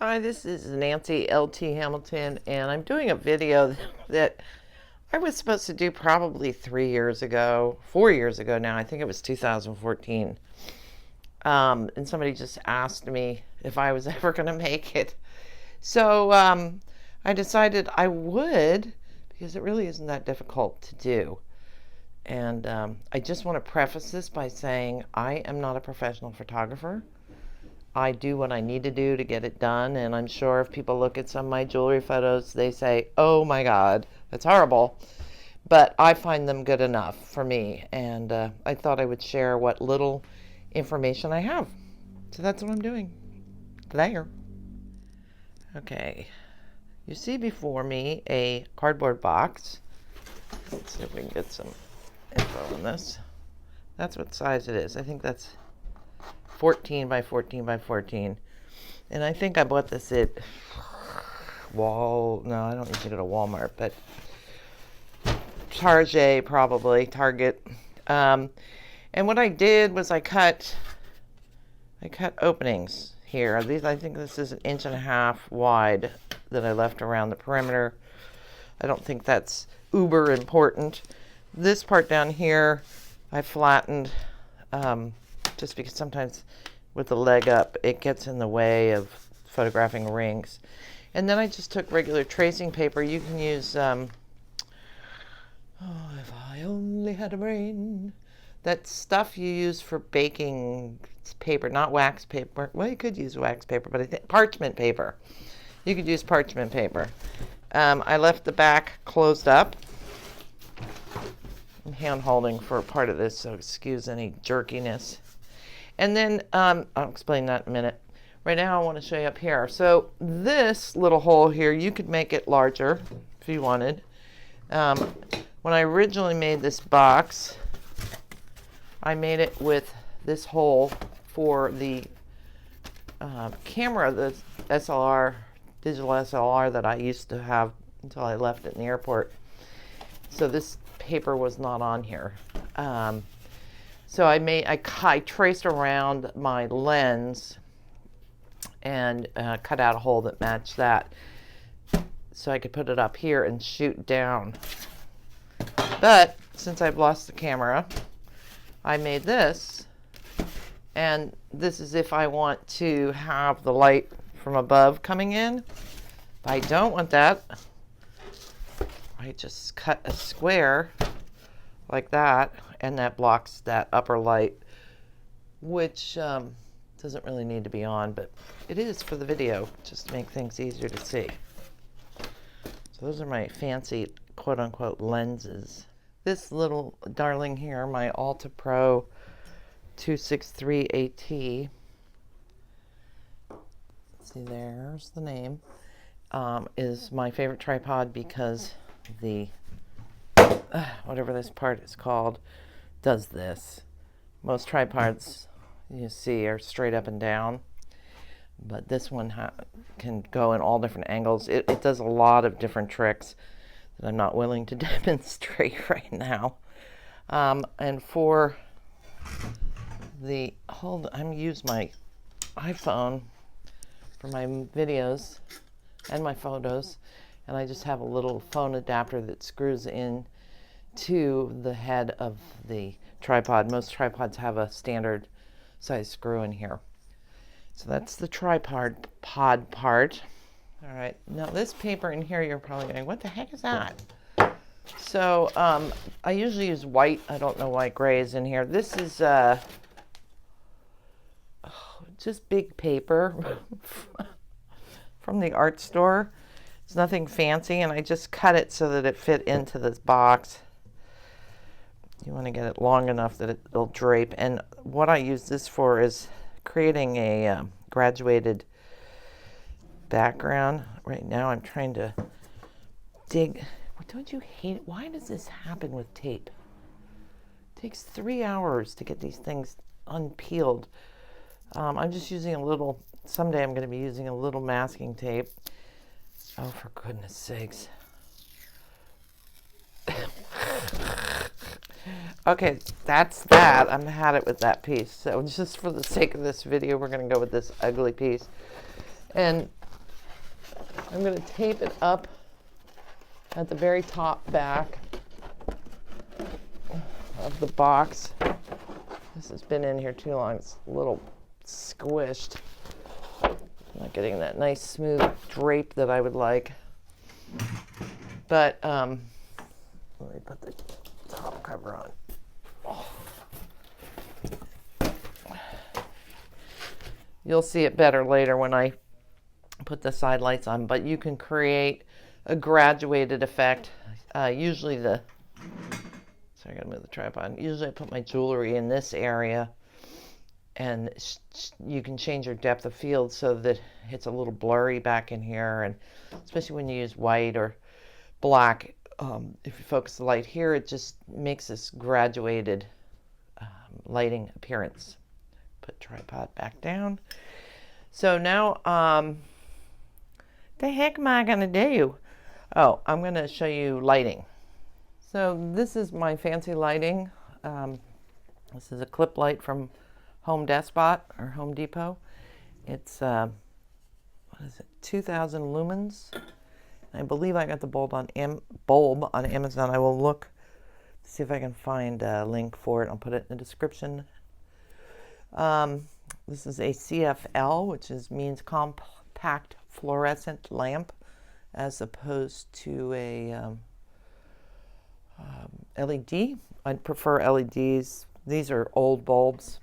Hi, this is Nancy LT Hamilton, and I'm doing a video that I was supposed to do probably 3 years ago, 4 years ago now. I think it was 2014. And somebody just asked me if I was ever going to make it. So I decided I would, because it really isn't that difficult to do. And I just want to preface this by saying I am not a professional photographer. I do what I need to do to get it done, and I'm sure if people look at some of my jewelry photos, they say, oh my God, that's horrible. But I find them good enough for me, and I thought I would share what little information I have. So that's what I'm doing. There. Okay. You see before me a cardboard box. Let's see if we can get some info on this. That's what size it is. I think that's 14 by 14 by 14. And I think I bought this at no, I don't usually go to Walmart, but Target, probably Target. And what I did was I cut openings here. I think this is 1.5 inches wide that I left around the perimeter. I don't think that's uber important. This part down here I flattened, just because sometimes with the leg up it gets in the way of photographing rings. And then I just took regular tracing paper. You can use oh, if I only had a brain, that stuff you use for baking paper, not wax paper. Well, you could use wax paper, but I think parchment paper. You could use parchment paper. I left the back closed up. I'm hand holding for part of this, so excuse any jerkiness. And then I'll explain that in a minute. Right now I want to show you up here. So this little hole here, you could make it larger if you wanted. When I originally made this box, I made it with this hole for the camera, the SLR, digital SLR that I used to have until I left it in the airport. So this paper was not on here. So I traced around my lens and cut out a hole that matched that, so I could put it up here and shoot down. But since I've lost the camera, I made this, and this is if I want to have the light from above coming in. If I don't want that, I just cut a square like that, and that blocks that upper light, which doesn't really need to be on, but it is for the video, just to make things easier to see. So those are my fancy quote-unquote lenses. This little darling here, my Alta Pro 263 AT. See, there's the name. Is my favorite tripod because the whatever this part is called does this. Most tripods you see are straight up and down, but this one can go in all different angles. It does a lot of different tricks that I'm not willing to demonstrate right now. And for the I'm using my iPhone for my videos and my photos, and I just have a little phone adapter that screws in to the head of the tripod. Most tripods have a standard size screw in here. So that's the tripod part. All right, now this paper in here, you're probably going, what the heck is that? So I usually use white. I don't know why gray is in here. This is just big paper from the art store. It's nothing fancy, and I just cut it so that it fit into this box. You want to get it long enough that it'll drape. And what I use this for is creating a graduated background. Right now I'm trying to dig. Don't you hate it? Why does this happen with tape? It takes 3 hours to get these things unpeeled. I'm just using a little, someday I'm going to be using a little masking tape. Oh, for goodness sakes. Okay, that's that. I've had it with that piece. So just for the sake of this video, we're going to go with this ugly piece. And I'm going to tape it up at the very top back of the box. This has been in here too long. It's a little squished. Not getting that nice smooth drape that I would like. But let me put the top cover on. Oh. You'll see it better later when I put the side lights on, but you can create a graduated effect. Usually sorry, I gotta move the tripod. Usually I put my jewelry in this area, and you can change your depth of field so that it's a little blurry back in here, and especially when you use white or black, if you focus the light here, it just makes this graduated lighting appearance. Put tripod back down. So now, the heck am I gonna do? Oh, I'm gonna show you lighting. So this is my fancy lighting. This is a clip light from Home Depot or Home Depot. It's what is it? 2,000 lumens. I believe I got the bulb on Amazon. I will look to see if I can find a link for it. I'll put it in the description. This is a CFL, which means compact fluorescent lamp, as opposed to a LED. I'd prefer LEDs. These are old bulbs,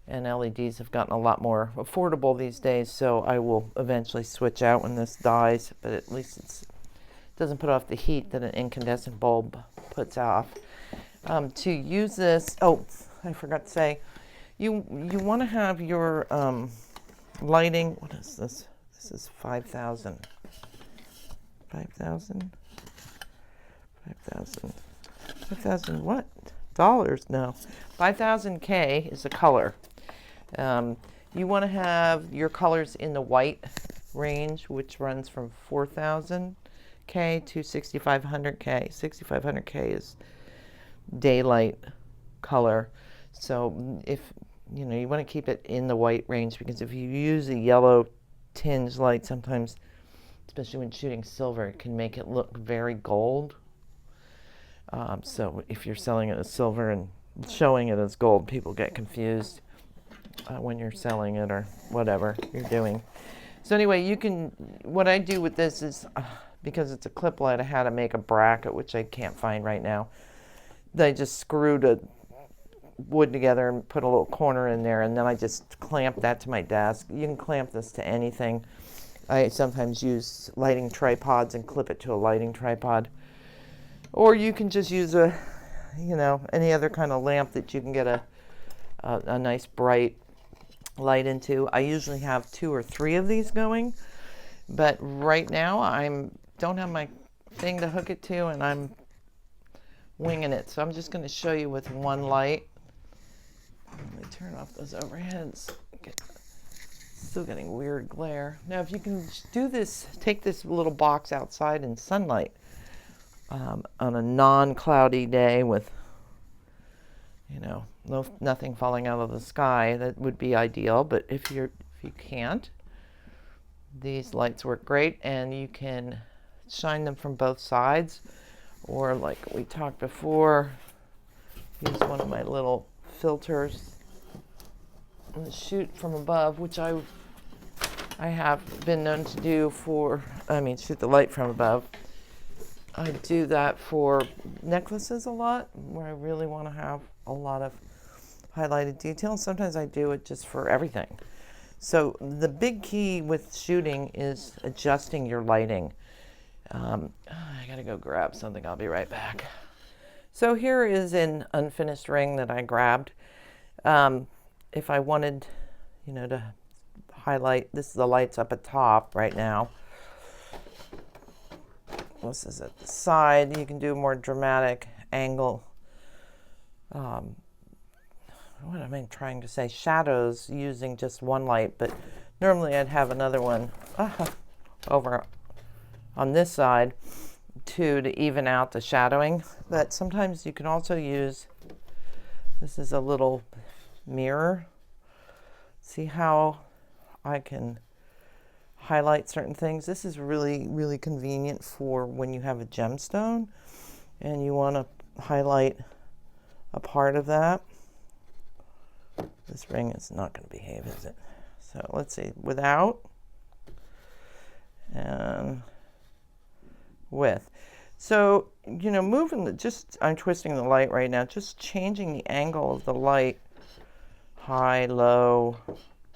and LEDs have gotten a lot more affordable these days, so I will eventually switch out when this dies, but at least it doesn't put off the heat that an incandescent bulb puts off. To use this, oh, I forgot to say, you want to have your lighting, what is this? This is 5,000. 5,000 what? Dollars? No. 5,000 K is the color. You want to have your colors in the white range, which runs from 4,000 K to 6,500 K. 6,500 K is daylight color. So if you want to keep it in the white range, because if you use a yellow tinge light, sometimes, especially when shooting silver, it can make it look very gold. So if you're selling it as silver and showing it as gold, people get confused when you're selling it or whatever you're doing. So anyway, what I do with this is, because it's a clip light, I had to make a bracket, which I can't find right now. I just screwed a wood together and put a little corner in there, and then I just clamp that to my desk. You can clamp this to anything. I sometimes use lighting tripods and clip it to a lighting tripod. Or you can just use any other kind of lamp that you can get a nice bright light into. I usually have 2 or 3 of these going, but right now I don't have my thing to hook it to, and I'm winging it. So I'm just going to show you with one light. Let me turn off those overheads. Still getting weird glare. Now, if you can do this, take this little box outside in sunlight on a non-cloudy day with, nothing falling out of the sky, that would be ideal. But if you can't, these lights work great, and you can shine them from both sides, or like we talked before, use one of my little filters and shoot from above, which I have been known to do shoot the light from above. I do that for necklaces a lot, where I really want to have a lot of highlighted detail. Sometimes I do it just for everything. So the big key with shooting is adjusting your lighting. I gotta go grab something. I'll be right back. So here is an unfinished ring that I grabbed. If I wanted, to highlight, this is the lights up at top right now. This is at the side. You can do a more dramatic angle. What am I trying to say? Shadows using just one light, but normally I'd have another one over on this side to even out the shadowing. But sometimes you can also use, this is a little mirror. See how I can highlight certain things. This is really, really convenient for when you have a gemstone and you want to highlight a part of that. This ring is not going to behave, is it? So let's see, without and with. So, you know, I'm twisting the light right now, just changing the angle of the light, high, low,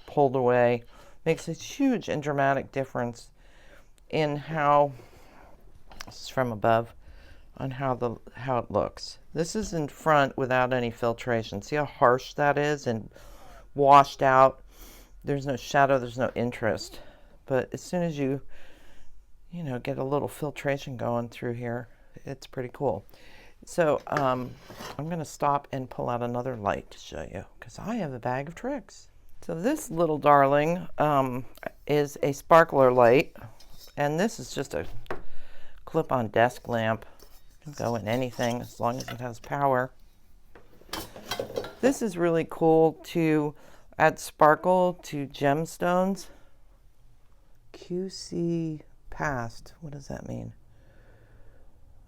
pulled away, makes a huge and dramatic difference in how, this is from above, on how it looks. This is in front without any filtration. See how harsh that is and washed out? There's no shadow, there's no interest. But as soon as you know, get a little filtration going through here, it's pretty cool. So I'm going to stop and pull out another light to show you, because I have a bag of tricks. So this little darling is a sparkler light, and this is just a clip-on desk lamp. It can go in anything as long as it has power. This is really cool to add sparkle to gemstones. QC past, what does that mean?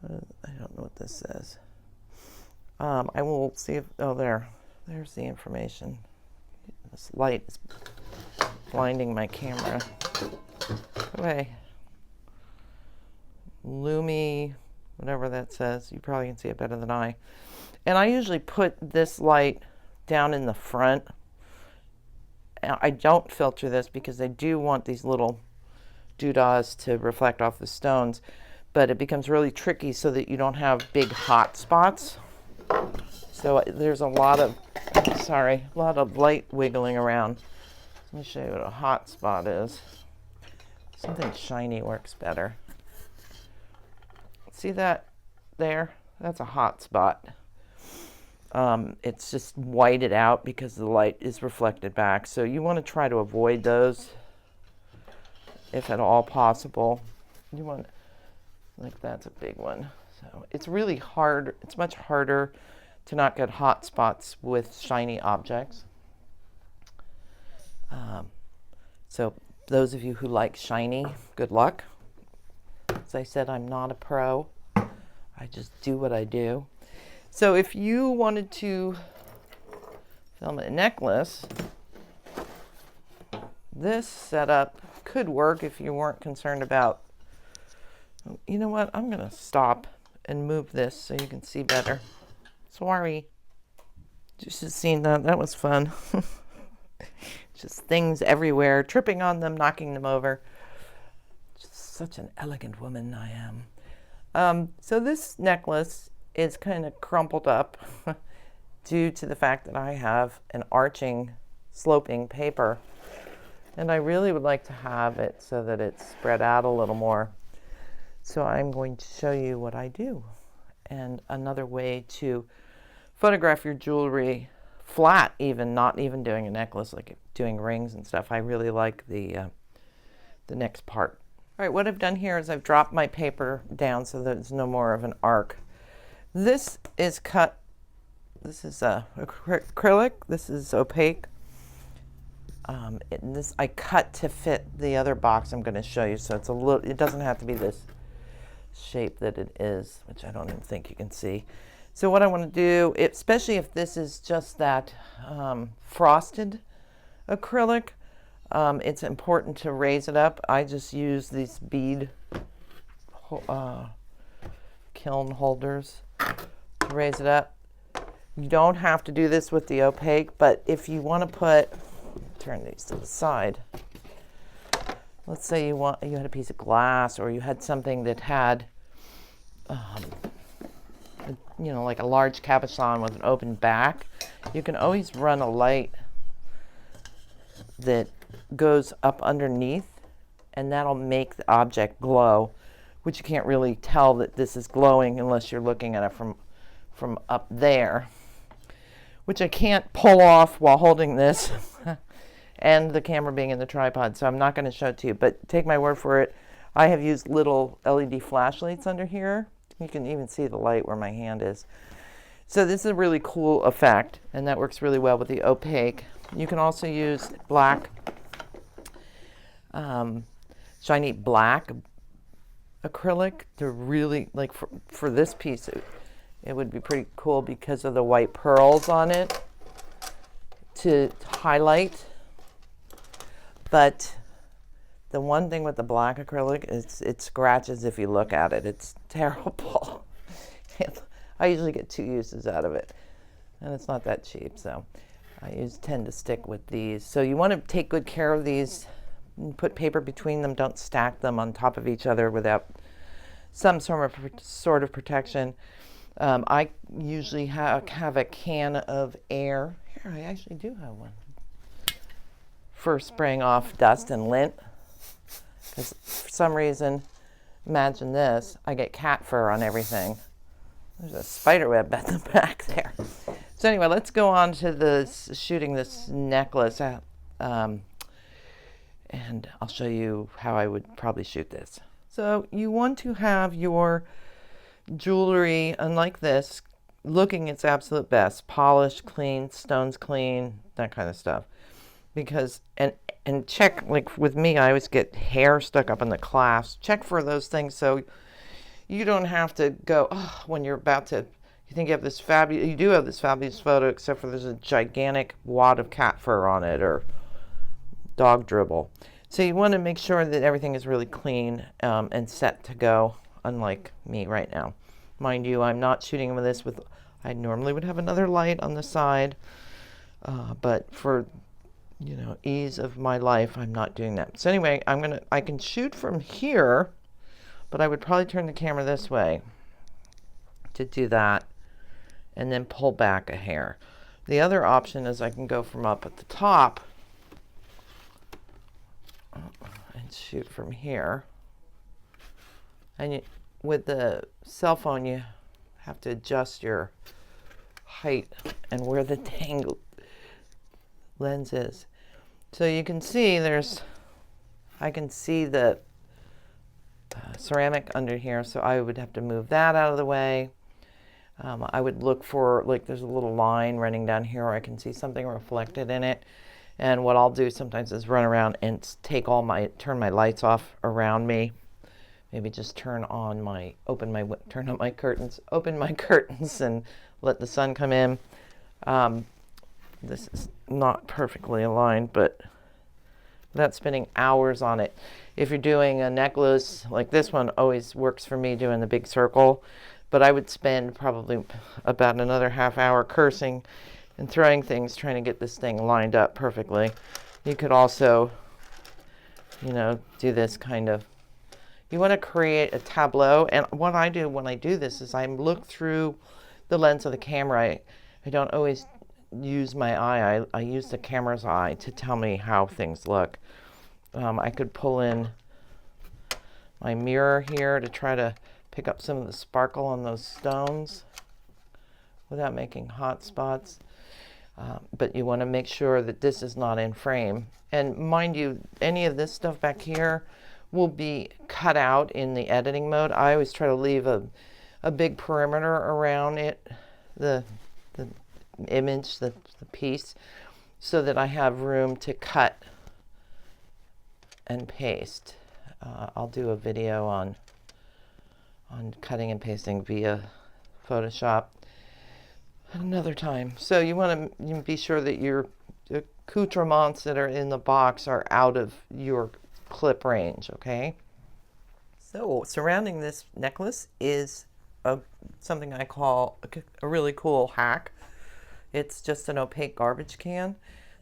I don't know what this says. I will see if, oh, there's the information. This light is blinding my camera. Away. Lumi, whatever that says. You probably can see it better than I. And I usually put this light down in the front. I don't filter this because I do want these little doodahs to reflect off the stones, but it becomes really tricky so that you don't have big hot spots. So there's a lot of light wiggling around. Let me show you what a hot spot is. Something shiny works better. See that there? That's a hot spot. It's just whited out because the light is reflected back. So you want to try to avoid those if at all possible. You want, like, that's a big one. So it's really hard. It's much harder to not get hot spots with shiny objects. So those of you who like shiny, good luck. As I said, I'm not a pro. I just do what I do. So if you wanted to film a necklace, this setup could work if you weren't concerned about, you know what, I'm going to stop and move this so you can see better. Sorry. Just seen that. That was fun. Just things everywhere, tripping on them, knocking them over. Just such an elegant woman I am. So this necklace is kind of crumpled up due to the fact that I have an arching, sloping paper. And I really would like to have it so that it's spread out a little more. So I'm going to show you what I do. And another way to photograph your jewelry flat, even, not even doing a necklace, like doing rings and stuff. I really like the next part. All right, what I've done here is I've dropped my paper down so that it's no more of an arc. This is cut. This is acrylic. This is opaque. This I cut to fit the other box I'm going to show you, so it's a little. It doesn't have to be this shape that it is, which I don't even think you can see. So what I want to do, especially if this is just that frosted acrylic, it's important to raise it up. I just use these bead kiln holders to raise it up. You don't have to do this with the opaque, but if you want to turn these to the side. Let's say you had a piece of glass, or you had something that had, you know, like a large cabochon with an open back. You can always run a light that goes up underneath, and that'll make the object glow, which you can't really tell that this is glowing unless you're looking at it from up there, which I can't pull off while holding this and the camera being in the tripod, so I'm not going to show it to you, but take my word for it. I have used little LED flashlights under here. You can even see the light where my hand is. So this is a really cool effect, and that works really well with the opaque. You can also use black shiny black acrylic to really, like for this piece, it would be pretty cool because of the white pearls on it to highlight. But the one thing with the black acrylic is it scratches if you look at it. It's terrible. I usually get 2 uses out of it, and it's not that cheap, so I tend to stick with these. So you want to take good care of these. Put paper between them. Don't stack them on top of each other without some sort of protection. I usually have a can of air. Here, I actually do have one. For spraying off dust and lint. Because for some reason, imagine this, I get cat fur on everything. There's a spider web at the back there. So anyway, let's go on to shooting this necklace. And I'll show you how I would probably shoot this. So you want to have your jewelry, unlike this, looking its absolute best. Polished, clean, stones clean, that kind of stuff. Because, and check, like with me, I always get hair stuck up in the clasp. Check for those things so you don't have to go, oh, when you're about to, you think you have this fabulous, you do have this fabulous photo, except for there's a gigantic wad of cat fur on it or dog dribble. So you want to make sure that everything is really clean and set to go, unlike me right now. Mind you, I'm not shooting with this with, I normally would have another light on the side, but for, you know, ease of my life, I'm not doing that. So anyway, I can shoot from here, but I would probably turn the camera this way to do that and then pull back a hair. The other option is I can go from up at the top and shoot from here. And with the cell phone, you have to adjust your height and where the tangled lens is. So you can see I can see the ceramic under here, so I would have to move that out of the way. I would look for, like, there's a little line running down here where I can see something reflected in it. And what I'll do sometimes is run around and turn my lights off around me. Maybe just turn on my curtains, open my curtains and let the sun come in. This is not perfectly aligned, but without spending hours on it. If you're doing a necklace, like this one always works for me doing the big circle, but I would spend probably about another half hour cursing and throwing things, trying to get this thing lined up perfectly. You could also, you know, do this kind of, you want to create a tableau. And what I do when I do this is I look through the lens of the camera. I don't always use my eye. I use the camera's eye to tell me how things look. I could pull in my mirror here to try to pick up some of the sparkle on those stones without making hot spots. But you want to make sure that this is not in frame. And mind you, any of this stuff back here will be cut out in the editing mode. I always try to leave a big perimeter around it, the image, the piece, so that I have room to cut and paste. I'll do a video on cutting and pasting via Photoshop another time. So you want to be sure that your accoutrements that are in the box are out of your clip range, okay? So surrounding this necklace is something I call a really cool hack. It's just an opaque garbage can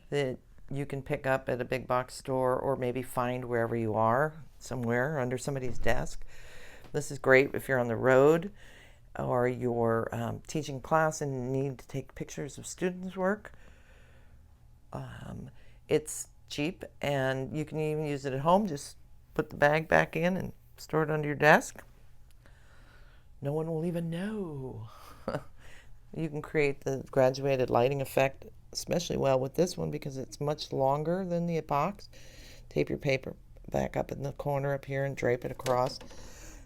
that you can pick up at a big box store or maybe find wherever you are, somewhere under somebody's desk. This is great if you're on the road or you're teaching class and need to take pictures of students' work. It's cheap and you can even use it at home. Just put the bag back in and store it under your desk. No one will even know. You can create the graduated lighting effect especially well with this one because it's much longer than the box. Tape your paper back up in the corner up here and drape it across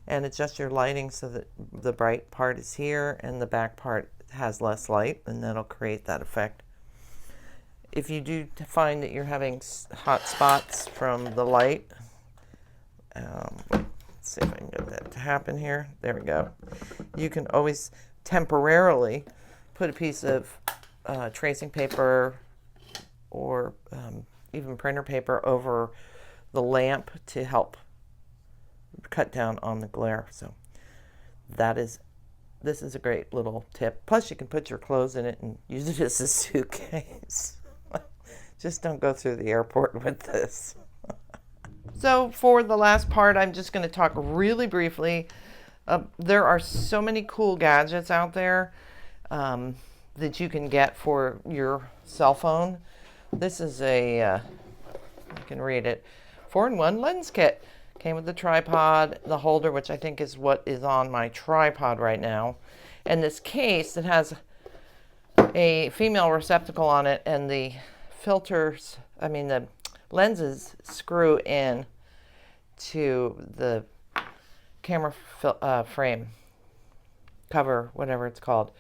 and adjust your lighting so that the bright part is here and the back part has less light, and that'll create that effect. If you do find that you're having hot spots from the light, Let's see if I can get that to happen here. There we go. You can always temporarily put a piece of tracing paper or even printer paper over the lamp to help cut down on the glare. So this is a great little tip. Plus you can put your clothes in it and use it as a suitcase. Just don't go through the airport with this. So for the last part, I'm just going to talk really briefly. There are so many cool gadgets out there that you can get for your cell phone. This is I can read it, 4-in-1 lens kit. Came with the tripod, the holder, which I think is what is on my tripod right now, and this case that has a female receptacle on it, and the the lenses screw in to the camera frame cover, whatever it's called.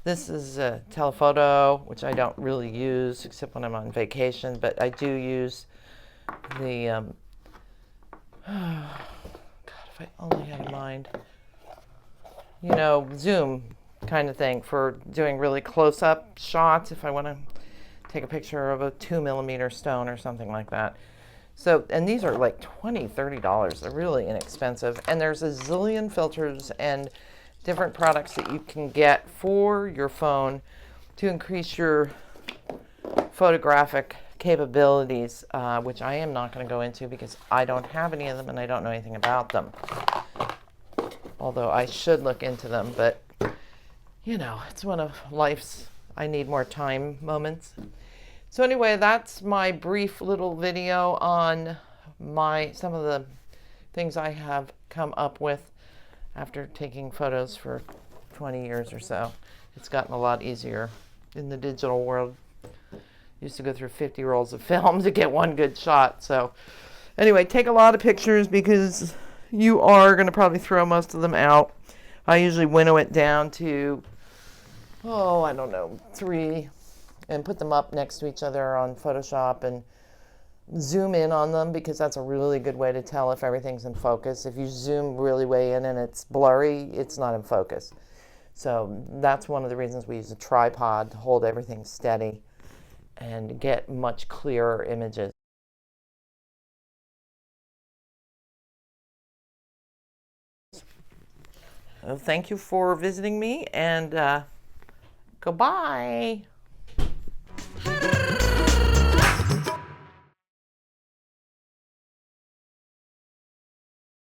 This is a telephoto, which I don't really use except when I'm on vacation, but I do use the God, if I only had a mind, zoom kind of thing for doing really close-up shots if I want to take a picture of a 2mm stone or something like that. So, and these are like $20, $30. They're really inexpensive. And there's a zillion filters and different products that you can get for your phone to increase your photographic capabilities, which I am not going to go into because I don't have any of them and I don't know anything about them. Although I should look into them, but it's one of life's I need more time moments. So anyway, that's my brief little video on some of the things I have come up with after taking photos for 20 years or so. It's gotten a lot easier in the digital world. Used to go through 50 rolls of film to get one good shot. So anyway, take a lot of pictures because you are going to probably throw most of them out. I usually winnow it down to, I don't know, 3, and put them up next to each other on Photoshop and zoom in on them because that's a really good way to tell if everything's in focus. If you zoom really way in and it's blurry, it's not in focus. So that's one of the reasons we use a tripod to hold everything steady and get much clearer images. Well, thank you for visiting me, and goodbye.